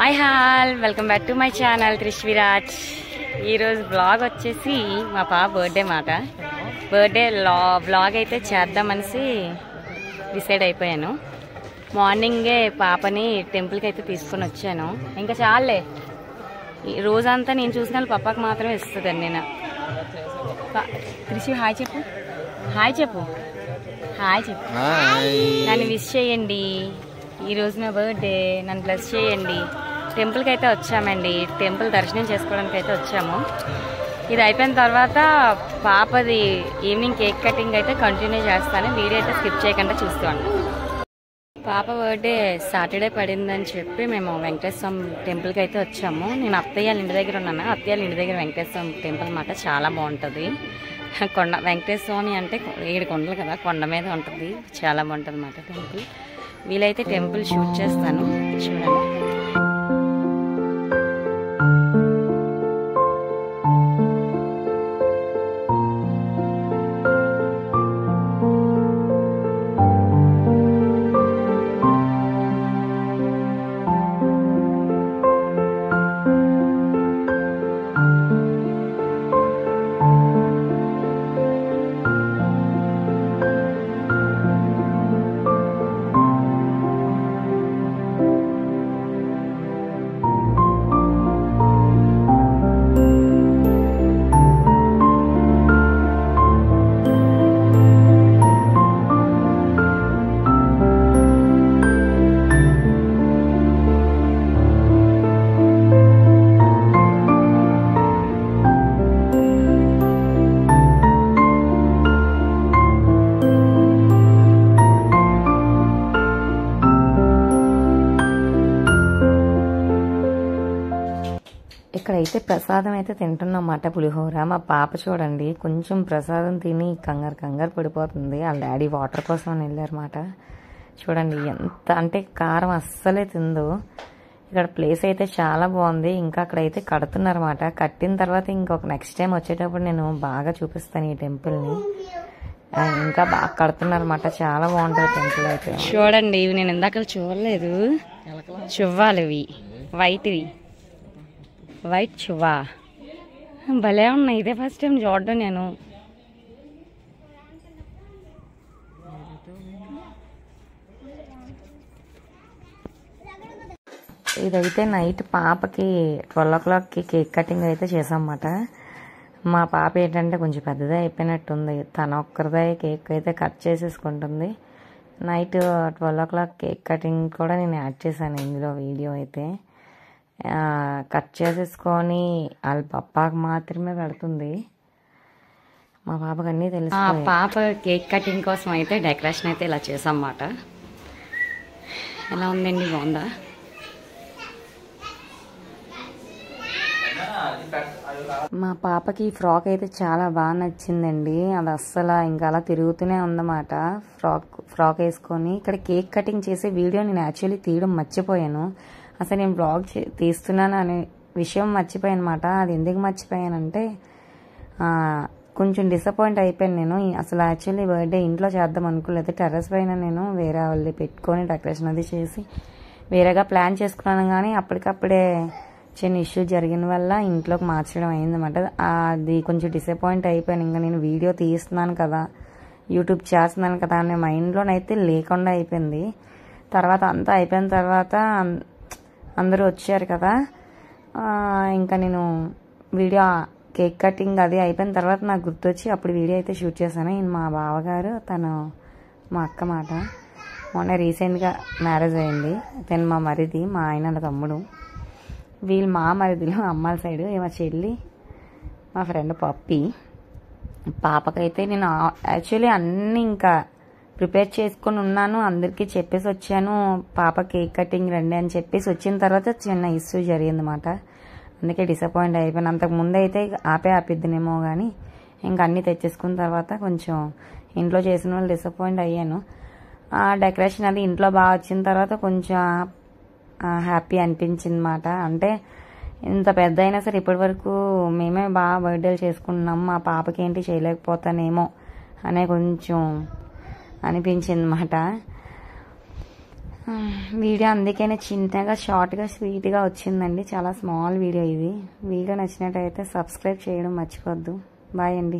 Hi all welcome back to my channel Trishviraj. ఈరోజు blog వచ్చేసి మా పాప బర్త్డే మాట. బర్త్డే బ్లాగ్ అయితే చేద్దామనేసి డిసైడ్ అయిపోయాను. మార్నింగే పాపని టెంపుల్కి అయితే తీసుకొని వచ్చాను. ఇంకా చాలే, రోజంతా నేను చూసిన పప్పకి మాత్రమే ఇస్తుందండి. నేను త్రిషి హాయ్ చెప్పు, హాయ్ చెప్పు, హాయ్ చెప్పు. నన్ను విష్ చేయండి. ఈరోజు నా బర్త్డే, నన్ను బ్లెస్ చేయండి. టెంపుల్కి అయితే వచ్చామండి, టెంపుల్ దర్శనం చేసుకోవడానికి అయితే వచ్చాము. ఇది అయిపోయిన తర్వాత పాపది ఈవినింగ్ కేక్ కటింగ్ అయితే కంటిన్యూ చేస్తాను. వీడియో అయితే స్కిప్ చేయకుండా చూస్తాను. పాప బర్త్డే సాటర్డే పడిందని చెప్పి మేము వెంకటేశ్వర టెంపుల్కి అయితే వచ్చాము. నేను అత్తయ్య ఇంటి దగ్గర ఉన్నాను. అత్తయ్య ఇంటి దగ్గర వెంకటేశ్వర టెంపుల్ అన్నమాట. చాలా బాగుంటుంది. కొండ వెంకటేశ్వర స్వామి అంటే 7 కొండలు కదా, కొండ మీద ఉంటుంది. చాలా బాగుంటుంది అన్నమాట టెంపుల్. వీలైతే టెంపుల్ షూట్ చేస్తాను, చూడండి. ఇక్కడైతే ప్రసాదం అయితే తింటున్నమాట, పులిహోర. మా పాప చూడండి, కొంచెం ప్రసాదం తిని కంగారు పడిపోతుంది. వాళ్ళ డాడీ వాటర్ కోసం అని వెళ్ళారన్నమాట. చూడండి ఎంత అంటే కారం అస్సలే తిందు. ఇక్కడ ప్లేస్ అయితే చాలా బాగుంది. ఇంకా అక్కడైతే కడుతున్నారన్నమాట. కట్టిన తర్వాత ఇంకొక నెక్స్ట్ టైం వచ్చేటప్పుడు నేను బాగా చూపిస్తాను ఈ టెంపుల్ని. ఇంకా బాగా కడుతున్నారన్నమాట. చాలా బాగుంటుంది టెంపుల్ అయితే. చూడండి, ఇవి నేను ఇందాక చూడలేదు. చువ్వాలు ఇవి, వైట్ చువ్వా భలే ఉన్నాయి. ఇదే ఫస్ట్ టైం చూడడం నేను. ఇదైతే నైట్ పాపకి 12 o'clockకి కేక్ కటింగ్ అయితే చేసామన్నమాట. మా పాప ఏంటంటే కొంచెం పెద్దదే అయిపోయినట్టుంది. తన ఒక్కరిదే కేక్ అయితే కట్ చేసేసుకుంటుంది. నైట్ 12 o'clock కేక్ కటింగ్ కూడా నేను యాడ్ చేశాను ఇందులో వీడియో అయితే. కట్ చేసేసుకొని వాళ్ళ పప్పాకి మాత్రమే పెడుతుంది. మా పాపకి అన్నీ తెలుసు. పాప కేక్ కటింగ్ కోసం అయితే డెకరేషన్ అయితే ఇలా చేసామన్నమాట. ఎలా ఉందండి, బాగుందా? మా పాపకి ఈ ఫ్రాక్ అయితే చాలా బాగా నచ్చిందండి. అది అస్సలు ఇంకా అలా తిరుగుతూనే ఉందన్నమాట. ఫ్రాక్ వేసుకొని ఇక్కడ కేక్ కటింగ్ చేసే వీడియో నేను యాక్చువల్లీ తీయడం మర్చిపోయాను. అసలు నేను బ్లాగ్ తీస్తున్నాను అనే విషయం మర్చిపోయాను అనమాట. అది ఎందుకు మర్చిపోయానంటే కొంచెం డిసప్పాయింట్ అయిపోయాను నేను. అసలు యాక్చువల్లీ బర్త్డే ఇంట్లో చేద్దాం అనుకోలేదు. టెర్రస్ పైన నేను వేరే వాళ్ళు పెట్టుకొని డెకరేషన్ అది చేసి వేరేగా ప్లాన్ చేసుకున్నాను. కానీ అప్పటికప్పుడే చిన్న ఇష్యూ జరిగిన వల్ల ఇంట్లోకి మార్చడం అయిందన్నమాట. అది కొంచెం డిసప్పాయింట్ అయిపోయాను. ఇంకా నేను వీడియో తీస్తున్నాను కదా, యూట్యూబ్ చేస్తున్నాను కదా అనే మైండ్లోనైతే లేకుండా అయిపోయింది. తర్వాత అంతా అయిపోయిన తర్వాత అందరూ వచ్చారు కదా, ఇంకా నేను వీడియో కేక్ కటింగ్ అది అయిపోయిన తర్వాత నాకు గుర్తొచ్చి అప్పుడు వీడియో అయితే షూట్ చేశాను. ఈయన మా బావగారు, తను మా అక్క మాట. మొన్న రీసెంట్గా మ్యారేజ్ అయింది. తను మా మరిది, మా ఆయన తమ్ముడు. వీళ్ళు మా మరిదిలో అమ్మాల సైడు. మా చెల్లి, మా ఫ్రెండ్ పప్పి. పాపకైతే నేను యాక్చువల్లీ అన్నీ ఇంకా ప్రిపేర్ చేసుకొని ఉన్నాను. అందరికీ చెప్పేసి వచ్చాను, పాప కేక్ కటింగ్ రండి అని చెప్పేసి. వచ్చిన తర్వాత చిన్న ఇష్యూ జరిగిందన్నమాట. అందుకే డిసప్పాయింట్ అయిపోయాను. అంతకుముందు అయితే ఆపిద్దినేమో కానీ ఇంకా అన్నీ తెచ్చేసుకున్న తర్వాత కొంచెం ఇంట్లో చేసిన వాళ్ళు డిసప్పాయింట్ అయ్యాను. డెకరేషన్ అది ఇంట్లో బాగా వచ్చిన తర్వాత కొంచెం హ్యాపీ అనిపించింది అన్నమాట. అంటే ఇంత పెద్ద అయినా సరే ఇప్పటి వరకు మేమే బాగా బర్త్డేలు చేసుకుంటున్నాము, మా పాపకి ఏంటి చేయలేకపోతానేమో అనే కొంచెం అనిపించింది అన్నమాట. వీడియో అందుకనే చిన్నగా షార్ట్గా స్వీట్గా వచ్చిందండి. చాలా స్మాల్ వీడియో ఇది. వీడియో నచ్చినట్టయితే సబ్స్క్రైబ్ చేయడం మర్చిపోద్దు. బాయ్ అండి.